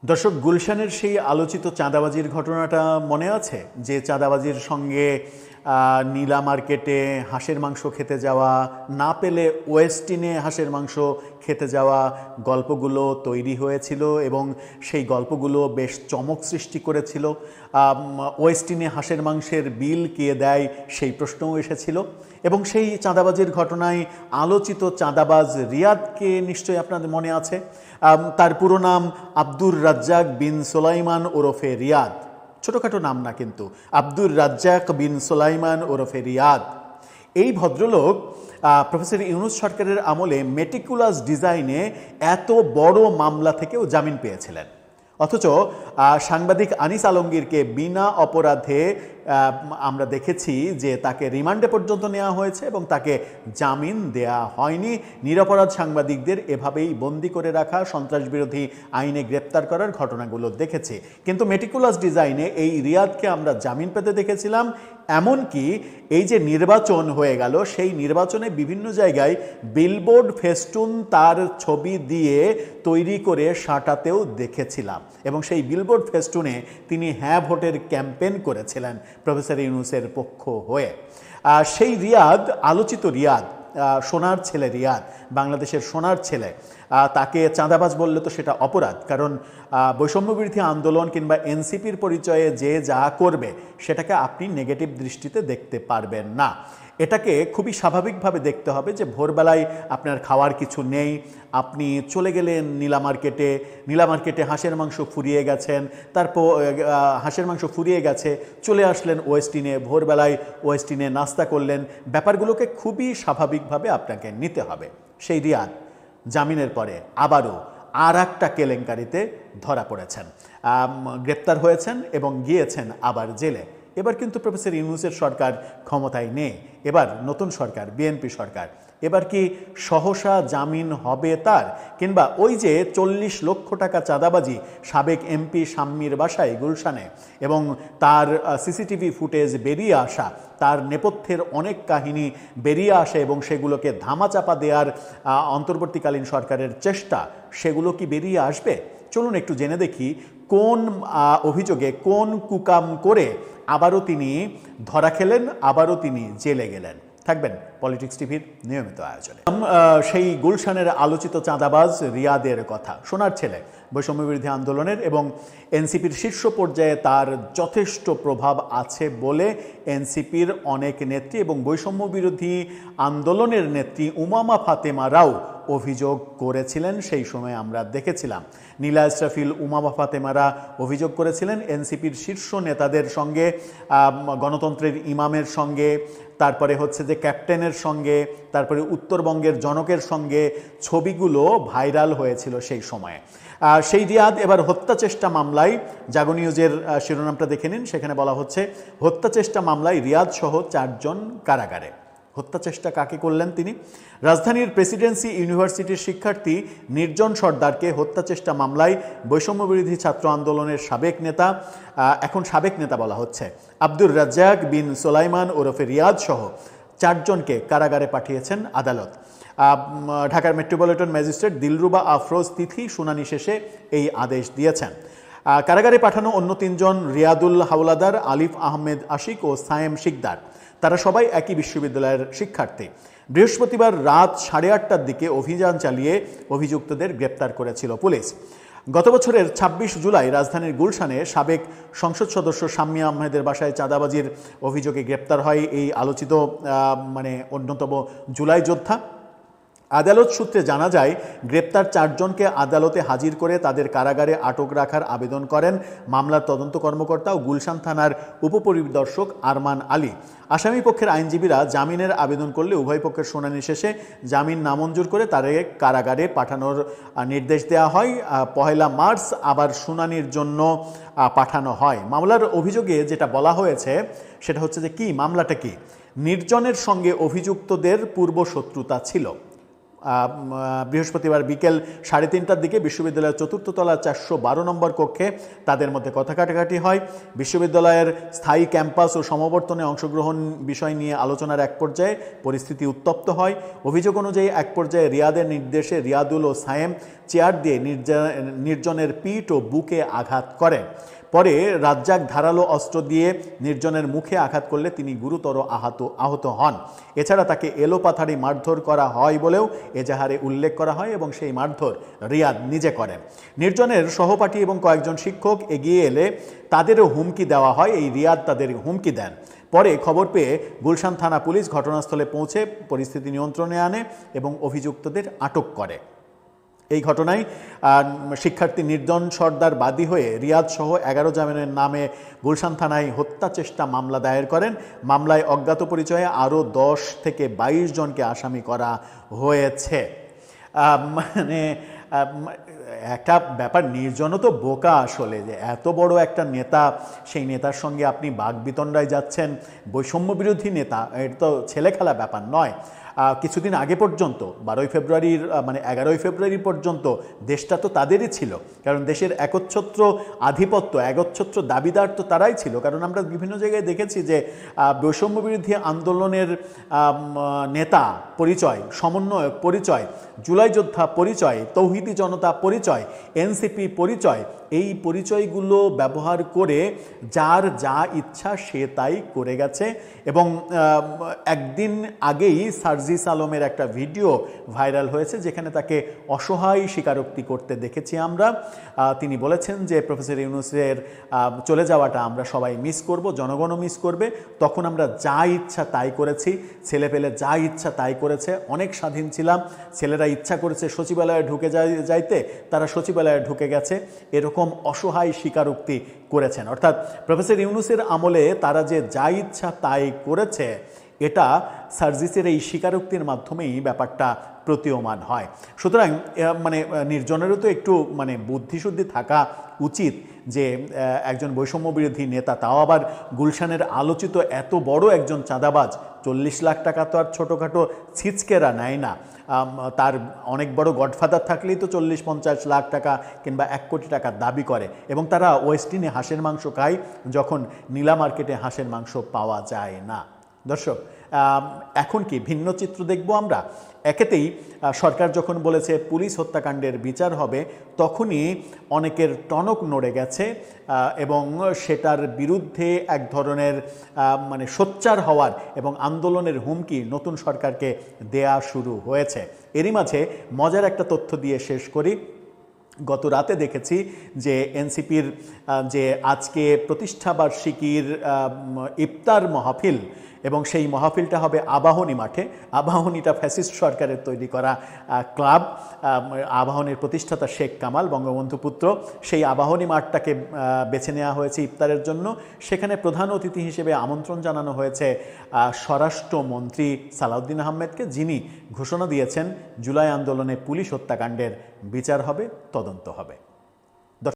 দর্শক, গুলশানের সেই আলোচিত চাঁদাবাজির ঘটনাটা মনে আছে? যে চাঁদাবাজির সঙ্গে নীলা মার্কেটে হাঁসের মাংস খেতে যাওয়া, না পেলে ওয়েস্টিনে হাঁসের মাংস খেতে যাওয়া গল্পগুলো তৈরি হয়েছিল এবং সেই গল্পগুলো বেশ চমক সৃষ্টি করেছিল। ওয়েস্টিনে হাঁসের মাংসের বিল কে দেয় সেই প্রশ্নও এসেছিল এবং সেই চাঁদাবাজির ঘটনায় আলোচিত চাঁদাবাজ রিয়াদকে নিশ্চয়ই আপনাদের মনে আছে। তার পুরো নাম আব্দুর রাজ্জাক বিন সোলাইমান ওরফে রিয়াদ। ছোটোখাটো নাম না, কিন্তু আব্দুর রাজ্জাক বিন সোলাইমান ওরফে রিয়াদ। এই ভদ্রলোক প্রফেসর ইউনূস সরকারের আমলে মেটিকুলাস ডিজাইনে এত বড় মামলা থেকেও জামিন পেয়েছিলেন, অথচ সাংবাদিক আনিস আলমগীরকে বিনা অপরাধে আমরা দেখেছি যে তাকে রিমান্ডে পর্যন্ত নেওয়া হয়েছে এবং তাকে জামিন দেয়া হয়নি। নিরপরাধ সাংবাদিকদের এভাবেই বন্দি করে রাখা, সন্ত্রাসবিরোধী আইনে গ্রেপ্তার করার ঘটনাগুলো দেখেছি, কিন্তু মেটিকুলাস ডিজাইনে এই রিয়াদকে আমরা জামিন পেতে দেখেছিলাম। এমনকি এই যে নির্বাচন হয়ে গেল, সেই নির্বাচনে বিভিন্ন জায়গায় বিলবোর্ড ফেস্টুন তার ছবি দিয়ে তৈরি করে সাঁটাতেও দেখেছিলাম এবং সেই বিলবোর্ড ফেস্টুনে তিনি হ্যাঁ ভোটের ক্যাম্পেইন করেছিলেন প্রফেসর ইউনূসের পক্ষ হয়ে। সেই রিয়াদ, আলোচিত রিয়াদ, সোনার ছেলে রিয়াদ, বাংলাদেশের সোনার ছেলে, তাকে চাঁদাবাজ বললে তো সেটা অপরাধ, কারণ বৈষম্যবিরোধী আন্দোলন কিংবা এনসিপির পরিচয়ে যে যা করবে সেটাকে আপনি নেগেটিভ দৃষ্টিতে দেখতে পারবেন না। এটাকে খুবই স্বাভাবিকভাবে দেখতে হবে যে ভোরবেলায় আপনার খাওয়ার কিছু নেই, আপনি চলে গেলেন নীলা মার্কেটে হাঁসের মাংস ফুরিয়ে গেছেন, তারপর হাঁসের মাংস ফুরিয়ে গেছে, চলে আসলেন ওয়েস্টিনে, ভোরবেলায় ওয়েস্টিনে নাস্তা করলেন। ব্যাপারগুলোকে খুবই স্বাভাবিকভাবে আপনাকে নিতে হবে। সেই রিয়াদ জামিনের পরে আবারও আর একটা কেলেঙ্কারিতে ধরা পড়েছেন, গ্রেপ্তার হয়েছেন এবং গিয়েছেন আবার জেলে। এবার কিন্তু প্রফেসর ইউনূসের সরকার ক্ষমতায় নেই, এবার নতুন সরকার, বিএনপি সরকার। এবার কি সহসা জামিন হবে তার? কিংবা ওই যে 40 লক্ষ টাকা চাঁদাবাজি সাবেক এমপি শাম্মীর বাসায় গুলশানে এবং তার সিসিটিভি ফুটেজ বেরিয়ে আসা, তার নেপথ্যের অনেক কাহিনী বেরিয়ে আসে এবং সেগুলোকে ধামাচাপা দেওয়ার অন্তর্বর্তীকালীন সরকারের চেষ্টা, সেগুলো কি বেরিয়ে আসবে? চলুন একটু জেনে দেখি কোন অভিযোগে, কোন কুকাম করে আবারও তিনি ধরা খেলেন, আবারও তিনি জেলে গেলেন। থাকবেন পলিটিক্স টিভির নিয়মিত আয়োজনে। সেই গুলশানের আলোচিত চাঁদাবাজ রিয়াদের কথা। সোনার ছেলে, বৈষম্যবিরোধী আন্দোলনের এবং এনসিপির শীর্ষ পর্যায়ে তার যথেষ্ট প্রভাব আছে বলে এনসিপির অনেক নেত্রী এবং বৈষম্যবিরোধী আন্দোলনের নেত্রী উমামা ফাতেমারাও অভিযোগ করেছিলেন। সেই সময় আমরা দেখেছিলাম নীলা ইসরাফিল, উমামা ফাতেমারা অভিযোগ করেছিলেন এনসিপির শীর্ষ নেতাদের সঙ্গে, গণতন্ত্রের ইমামের সঙ্গে, তারপরে হচ্ছে যে ক্যাপ্টেনের সঙ্গে, তারপরে উত্তরবঙ্গের জনকের সঙ্গে ছবিগুলো ভাইরাল হয়েছিল সেই সময়ে। সেই রিয়াদ এবার হত্যা চেষ্টা মামলায়, জাগো নিউজের শিরোনামটা দেখে নিন, সেখানে বলা হচ্ছে হত্যা চেষ্টা মামলায় রিয়াদ সহ 4 জন কারাগারে। হত্যা চেষ্টা কাকে করলেন তিনি? রাজধানীর প্রেসিডেন্সি ইউনিভার্সিটির শিক্ষার্থী নির্জন সর্দারকে হত্যা চেষ্টা মামলায় বৈষম্যবিরোধী ছাত্র আন্দোলনের সাবেক নেতা, এখন সাবেক নেতা বলা হচ্ছে, আব্দুর রাজ্জাক বিন সোলাইমান ওরফে রিয়াদ সহ 4 জনকে কারাগারে পাঠিয়েছেন আদালত। ঢাকার মেট্রোপলিটন ম্যাজিস্ট্রেট দিলরুবা আফরোজ তিথি শুনানি শেষে এই আদেশ দিয়েছেন। কারাগারে পাঠানো অন্য 3 জন রিয়াদুল হাওলাদার, আলিফ আহমেদ আশিক ও সায়েম শিকদার, তারা সবাই একই বিশ্ববিদ্যালয়ের শিক্ষার্থী। বৃহস্পতিবার রাত 8:30টার দিকে অভিযান চালিয়ে অভিযুক্তদের গ্রেপ্তার করেছিল পুলিশ। গত বছরের 26 জুলাই রাজধানীর গুলশানে সাবেক সংসদ সদস্য শাম্মী আহমেদের বাসায় চাঁদাবাজির অভিযোগে গ্রেপ্তার হয় এই আলোচিত অন্যতম জুলাই যোদ্ধা। আদালত সূত্রে জানা যায়, গ্রেপ্তার 4 জনকে আদালতে হাজির করে তাদের কারাগারে আটক রাখার আবেদন করেন মামলার তদন্ত কর্মকর্তা ও গুলশান থানার উপপরিদর্শক আরমান আলী। আসামি পক্ষের আইনজীবীরা জামিনের আবেদন করলে উভয় পক্ষের শুনানি শেষে জামিন নামঞ্জুর করে তাদের কারাগারে পাঠানোর নির্দেশ দেওয়া হয়। 1 মার্চ আবার শুনানির জন্য পাঠানো হয়। মামলার অভিযোগে যেটা বলা হয়েছে সেটা হচ্ছে যে মামলাটা কি? নির্জনের সঙ্গে অভিযুক্তদের পূর্ব শত্রুতা ছিল। বৃহস্পতিবার বিকেল 3:30টার দিকে বিশ্ববিদ্যালয়ের 4র্থ তলার 412 নম্বর কক্ষে তাদের মধ্যে কথা কাটাকাটি হয়। বিশ্ববিদ্যালয়ের স্থায়ী ক্যাম্পাস ও সমাবর্তনে অংশগ্রহণ বিষয় নিয়ে আলোচনার এক পর্যায়ে পরিস্থিতি উত্তপ্ত হয়। অভিযোগ অনুযায়ী এক পর্যায়ে রিয়াদের নির্দেশে রিয়াদুল ও সায়েম চেয়ার দিয়ে নির্জনের পিঠ ও বুকে আঘাত করেন। পরে রাজ্জাক ধারালো অস্ত্র দিয়ে নির্জনের মুখে আঘাত করলে তিনি গুরুতর আহত হন। এছাড়া তাকে এলোপাথারি মারধর করা হয় বলেও এজাহারে উল্লেখ করা হয় এবং সেই মারধর রিয়াদ নিজে করেন। নির্জনের সহপাঠী এবং কয়েকজন শিক্ষক এগিয়ে এলে তাদেরও হুমকি দেওয়া হয়। এই রিয়াদ তাদের হুমকি দেন। পরে খবর পেয়ে গুলশান থানা পুলিশ ঘটনাস্থলে পৌঁছে পরিস্থিতি নিয়ন্ত্রণে আনে এবং অভিযুক্তদের আটক করে। এই ঘটনায় শিক্ষার্থী নির্জন সর্দার বাদী হয়ে রিয়াদ সহ 11 জনের নামে গুলশান থানায় হত্যা চেষ্টা মামলা দায়ের করেন। মামলায় অজ্ঞাত পরিচয়ে আরও 10 থেকে 22 জনকে আসামি করা হয়েছে। মানে একটা ব্যাপার, নির্জনও তো বোকা আসলে, যে এত বড় একটা নেতা, সেই নেতার সঙ্গে আপনি বাগবিতণ্ডায় যাচ্ছেন, বৈষম্য বিরোধী নেতা, এটা তো ছেলেখেলা ব্যাপার নয়। কিছুদিন আগে পর্যন্ত 11ই ফেব্রুয়ারি পর্যন্ত দেশটা তো তাদেরই ছিল, কারণ দেশের একচ্ছত্র আধিপত্য, একচ্ছত্র দাবিদার তো তারাই ছিল। কারণ আমরা বিভিন্ন জায়গায় দেখেছি যে বৈষম্য বিরোধী আন্দোলনের নেতা পরিচয়, সমন্বয়ক পরিচয়, জুলাই যোদ্ধা পরিচয়, তৌহিদি জনতা পরিচয়, এনসিপি পরিচয়, এই পরিচয়গুলো ব্যবহার করে যার যা ইচ্ছা সে তাই করে গেছে। এবং একদিন আগেই সার্জিস আলমের একটা ভিডিও ভাইরাল হয়েছে যেখানে তাকে অসহায় স্বীকারোক্তি করতে দেখেছি আমরা। তিনি বলেছেন যে প্রফেসর ইউনূসের চলে যাওয়াটা আমরা সবাই মিস করব, জনগণও মিস করবে। তখন আমরা যা ইচ্ছা তাই করেছি, ছেলেপেলে যা ইচ্ছা তাই করেছে, অনেক স্বাধীন ছিলাম, ছেলেরা ইচ্ছা করেছে সচিবালয়ে ঢুকে যাইতে, তারা সচিবালয়ে ঢুকে গেছে, এরকম অসহায় স্বীকারোক্তি করেছেন। অর্থাৎ প্রফেসর ইউনূসের আমলে তারা যে যা ইচ্ছা তাই করেছে, এটা সার্জিসের এই স্বীকারোক্তির মাধ্যমেই ব্যাপারটা প্রতীয়মান হয়। সুতরাং মানে নির্জনেরও তো একটু মানে বুদ্ধিশুদ্ধি থাকা উচিত যে একজন বৈষম্য বিরোধী নেতা, তাও আবার গুলশানের আলোচিত এত বড় একজন চাঁদাবাজ, 40 লাখ টাকা তো আর ছোটোখাটো ছিচকেরা নেয় না। তার অনেক বড় গডফাদার থাকলেই তো 40-50 লাখ টাকা কিংবা 1 কোটি টাকা দাবি করে, এবং তারা ওয়েস্টিনে হাঁসের মাংস খায় যখন নীলা মার্কেটে হাঁসের মাংস পাওয়া যায় না। দর্শক, এখন কি ভিন্ন চিত্র দেখব আমরা? একেতেই সরকার যখন বলেছে পুলিশ হত্যাকাণ্ডের বিচার হবে, তখনই অনেকের টনক নড়ে গেছে এবং সেটার বিরুদ্ধে এক ধরনের মানে সোচ্চার হওয়ার এবং আন্দোলনের হুমকি নতুন সরকারকে দেয়া শুরু হয়েছে। এরই মাঝে মজার একটা তথ্য দিয়ে শেষ করি। গত রাতে দেখেছি যে এনসিপির যে আজকে প্রতিষ্ঠাবার্ষিকীর ইফতার মাহফিল, এবং সেই মাহফিলটা হবে আবাহনী মাঠে। আবাহনীটা ফ্যাসিস্ট সরকারের তৈরি করা ক্লাব। আবাহনীর প্রতিষ্ঠাতা শেখ কামাল বঙ্গবন্ধু পুত্র, সেই আবাহনী মাঠটাকে বেছে নেওয়া হয়েছে ইফতারের জন্য। সেখানে প্রধান অতিথি হিসেবে আমন্ত্রণ জানানো হয়েছে স্বরাষ্ট্রমন্ত্রী সালাউদ্দিন আহমেদকে, যিনি ঘোষণা দিয়েছেন জুলাই আন্দোলনে পুলিশ হত্যাকাণ্ডের বিচার হবে, তদন্ত হবে।